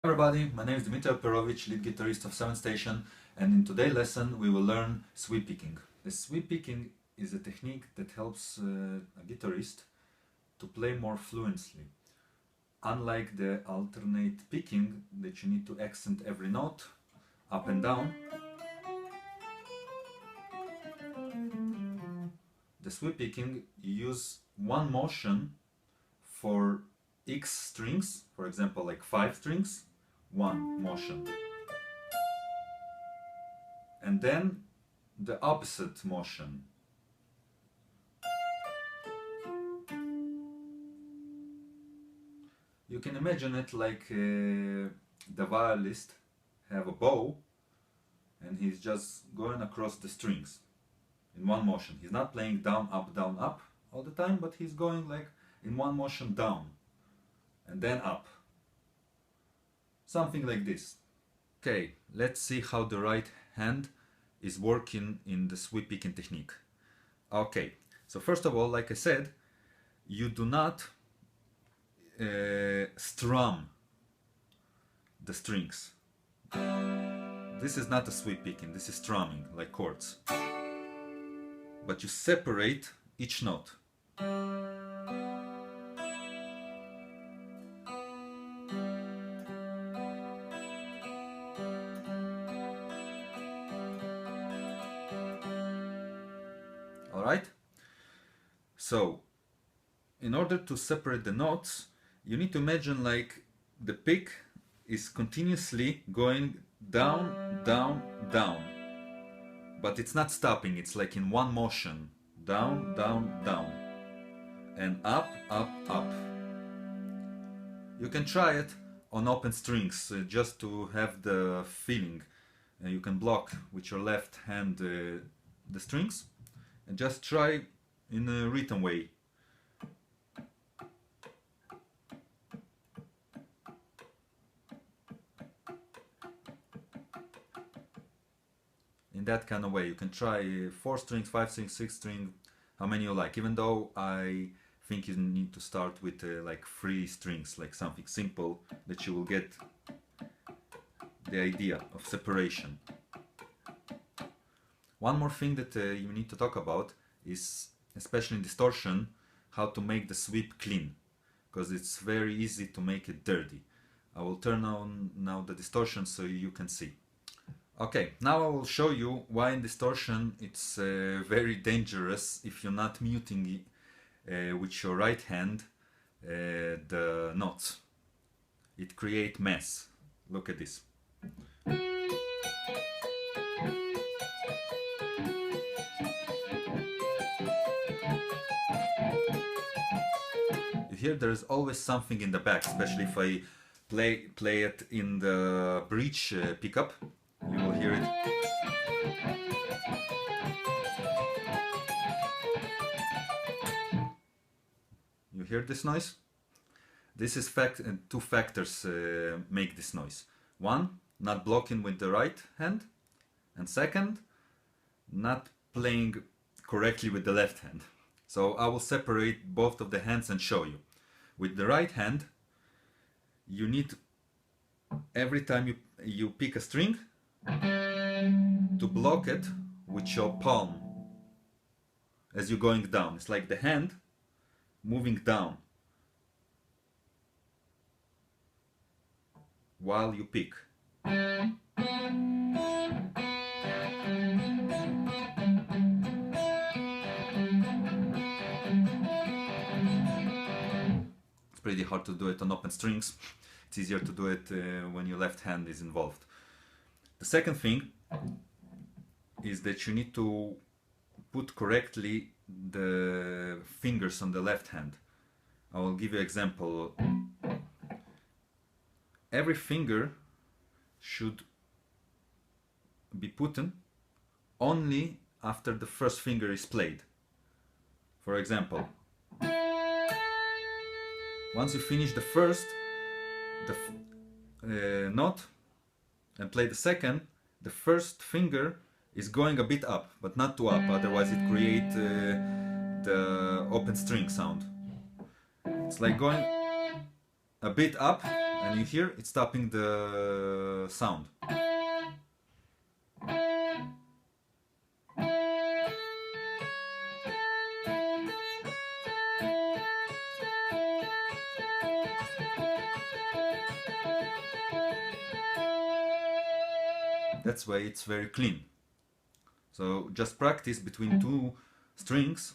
Everybody, my name is Dmitry lead guitarist of 7th Station, and in today's lesson we will learn sweep picking. The sweep picking is a technique that helps a guitarist to play more fluently. Unlike the alternate picking that you need to accent every note up and down, the sweep picking you use one motion for X strings, for example like 5 strings, one motion, and then the opposite motion. You can imagine it like the violist have a bow and he's just going across the strings in one motion. He's not playing down, up all the time, but he's going like in one motion down and then up. Something like this. Okay, let's see how the right hand is working in the sweep picking technique. Okay, so first of all, like I said, you do not strum the strings. This is not a sweep picking, this is strumming, like chords. But you separate each note. Alright? So, in order to separate the notes, you need to imagine like the pick is continuously going down, down, down. But it's not stopping, it's like in one motion. Down, down, down. And up, up, up. You can try it on open strings just to have the feeling. You can block with your left hand the strings and just try in a rhythm way. In that kind of way, you can try 4 strings, 5 strings, 6 strings, how many you like, even though I think you need to start with like 3 strings, like something simple that you will get the idea of separation. One more thing that you need to talk about is, especially in distortion, how to make the sweep clean, because it's very easy to make it dirty. I will turn on now the distortion so you can see. Okay, now I will show you why in distortion it's very dangerous if you're not muting with your right hand the notes. It creates mess. Look at this. You hear there is always something in the back, especially if I play it in the bridge pickup. You will hear it. You hear this noise? This is two factors make this noise. One, not blocking with the right hand, and second, not playing correctly with the left hand. So I will separate both of the hands and show you. With the right hand, you need, every time you pick a string, to block it with your palm as you're going down. It's like the hand moving down while you pick. It's pretty hard to do it on open strings. It's easier to do it when your left hand is involved. The second thing is that you need to put correctly the fingers on the left hand. I will give you an example. Every finger should be put in only after the first finger is played. For example, once you finish the first note and play the second, the first finger is going a bit up, but not too up, otherwise it creates the open string sound. It's like going a bit up, and you hear it's stopping the sound. That's why it's very clean. So just practice between two strings.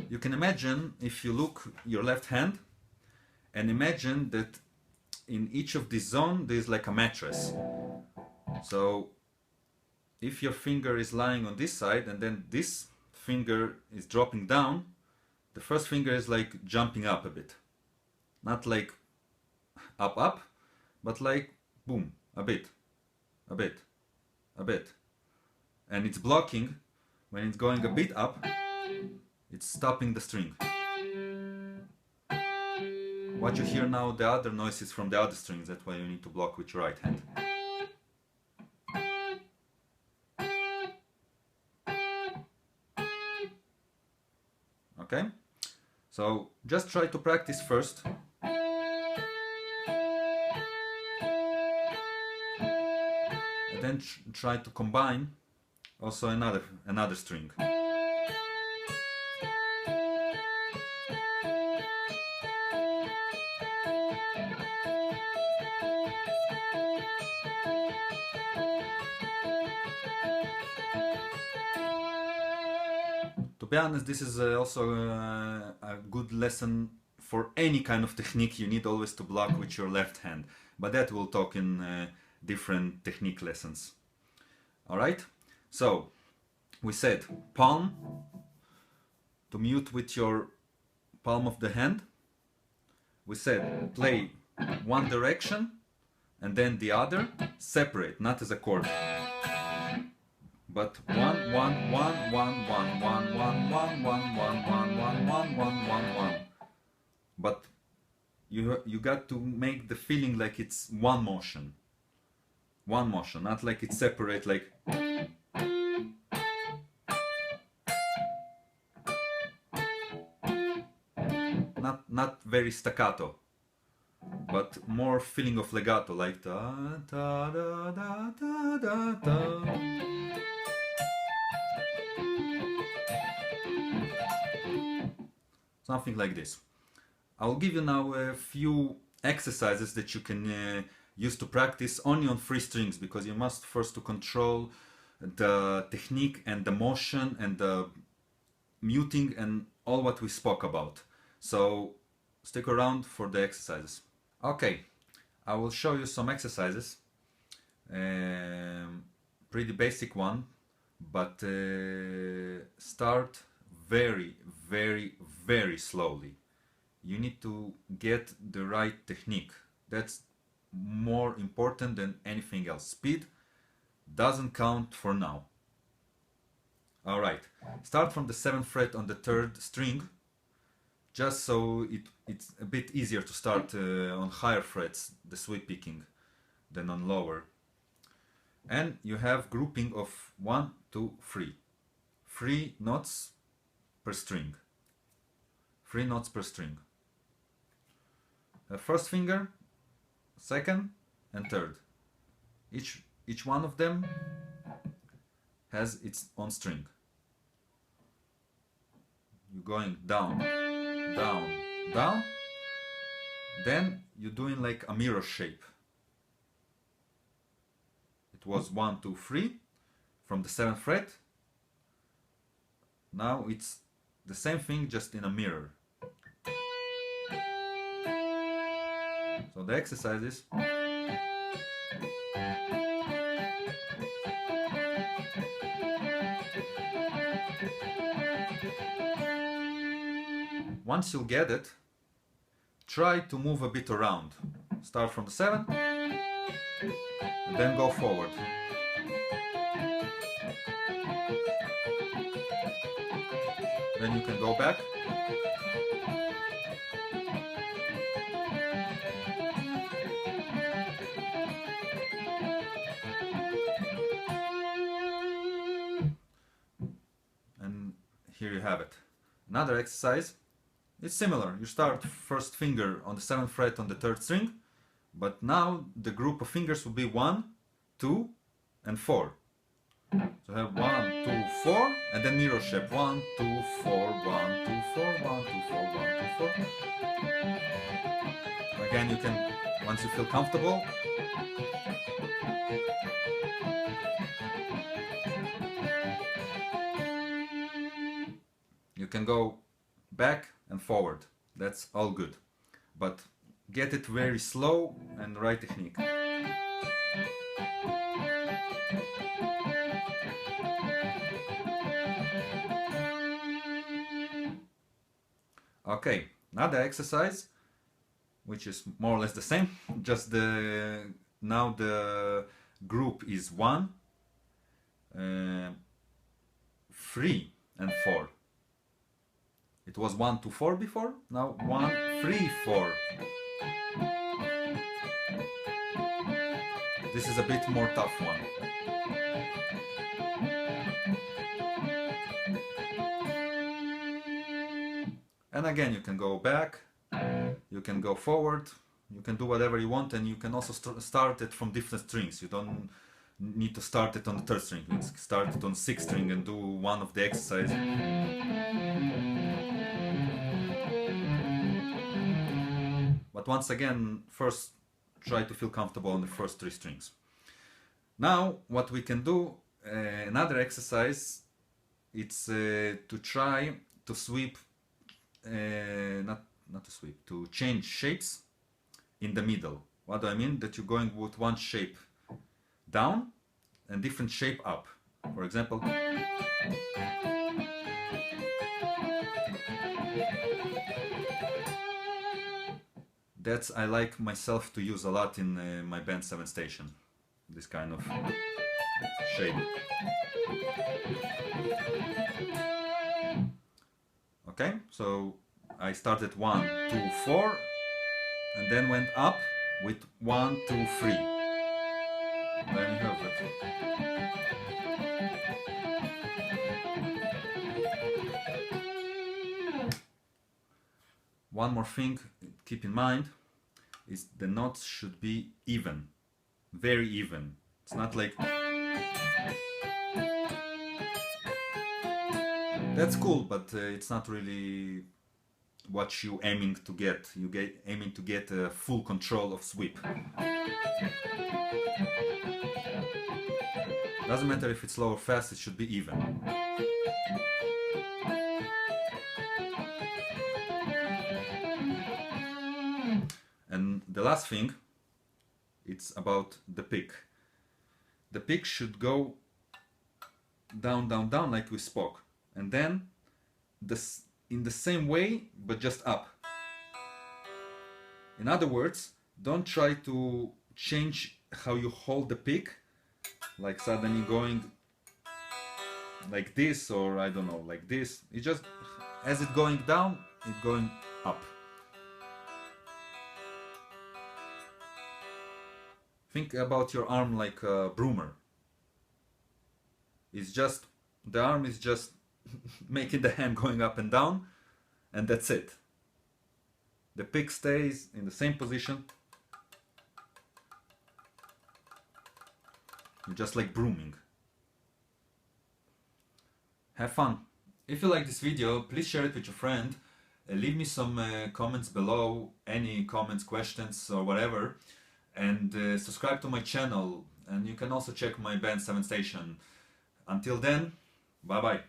You can imagine, if you look your left hand, and imagine that in each of this zone there's like a mattress. So if your finger is lying on this side and then this finger is dropping down, the first finger is like jumping up a bit. Not like up up, but like boom, a bit, a bit, a bit. And it's blocking. When it's going a bit up, it's stopping the string. What you hear now, the other noises from the other strings, that's why you need to block with your right hand. Okay? So just try to practice first. And then try to combine also another string. To be honest, this is also a good lesson for any kind of technique. You need always to block with your left hand, but that we'll talk in different technique lessons. Alright, so we said palm, to mute with your palm of the hand. We said play one direction and then the other, separate, not as a chord. But 1 1 1 1 1 1 1 1 1 1 1 1 1 1 1. But you got to make the feeling like it's one motion, not like it's separate, like not very staccato, but more feeling of legato, like da da da da da da da. Something like this. I'll give you now a few exercises that you can use to practice only on free strings, because you must first to control the technique and the motion and the muting and all what we spoke about. So stick around for the exercises. Okay, I will show you some exercises. Pretty basic one, but start very, very, very slowly. You need to get the right technique. That's more important than anything else. Speed doesn't count for now. Alright, start from the 7th fret on the 3rd string, just so it's a bit easier to start on higher frets, the sweep picking, than on lower. And you have grouping of 1, 2, 3. 3 notes per string. 3 notes per string. First finger, second and third. Each one of them has its own string. You're going down, down, down. Then you're doing like a mirror shape. It was 1, 2, 3 from the 7th fret. Now it's the same thing, just in a mirror. So the exercise is once you get it, try to move a bit around. Start from the 7 and then go forward. Then you can go back. And here you have it. Another exercise, it's similar. You start first finger on the 7th fret on the 3rd string, but now the group of fingers will be 1, 2, and 4. So have 1, 2, 4, and then mirror shape 1, 2, 4, 1, 2, 4, 1, 2, 4, 1, 2, 4. Again, you can, once you feel comfortable, you can go back and forward. That's all good. But get it very slow and right technique. Okay, another exercise, which is more or less the same, just now the group is 1, 3 and 4. It was 1, 2, 4 before, now 1, 3, 4. This is a bit more tough one. And again, you can go back, you can go forward, you can do whatever you want, and you can also start it from different strings. You don't need to start it on the 3rd string. You can start it on 6th string and do one of the exercises. But once again, first try to feel comfortable on the first 3 strings. Now, what we can do, another exercise, it's to try to sweep, not to sweep, to change shapes in the middle. What do I mean? That you're going with one shape down and different shape up. For example, that's I like myself to use a lot in my band 7 station. This kind of shape. Okay, so I started 1, 2, 4, and then went up with 1, 2, 3. Then you have it. One more thing, keep in mind, is the notes should be even, very even. It's not like... That's cool, but it's not really what you aiming to get. You aiming to get full control of sweep. Doesn't matter if it's slow or fast, it should be even. And the last thing, it's about the pick. The pick should go down, down, down like we spoke. And then in the same way, but just up. In other words, don't try to change how you hold the pick, like suddenly going like this, or I don't know, like this. It just, as it's going down, it's going up. Think about your arm like a broomer. It's just, the arm is just making the hand going up and down, and that's it. The pick stays in the same position. You're just like brooming. Have fun. If you like this video, please share it with your friend. Leave me some comments below, any comments, questions or whatever. And subscribe to my channel. And you can also check my band 7 station. Until then, bye bye.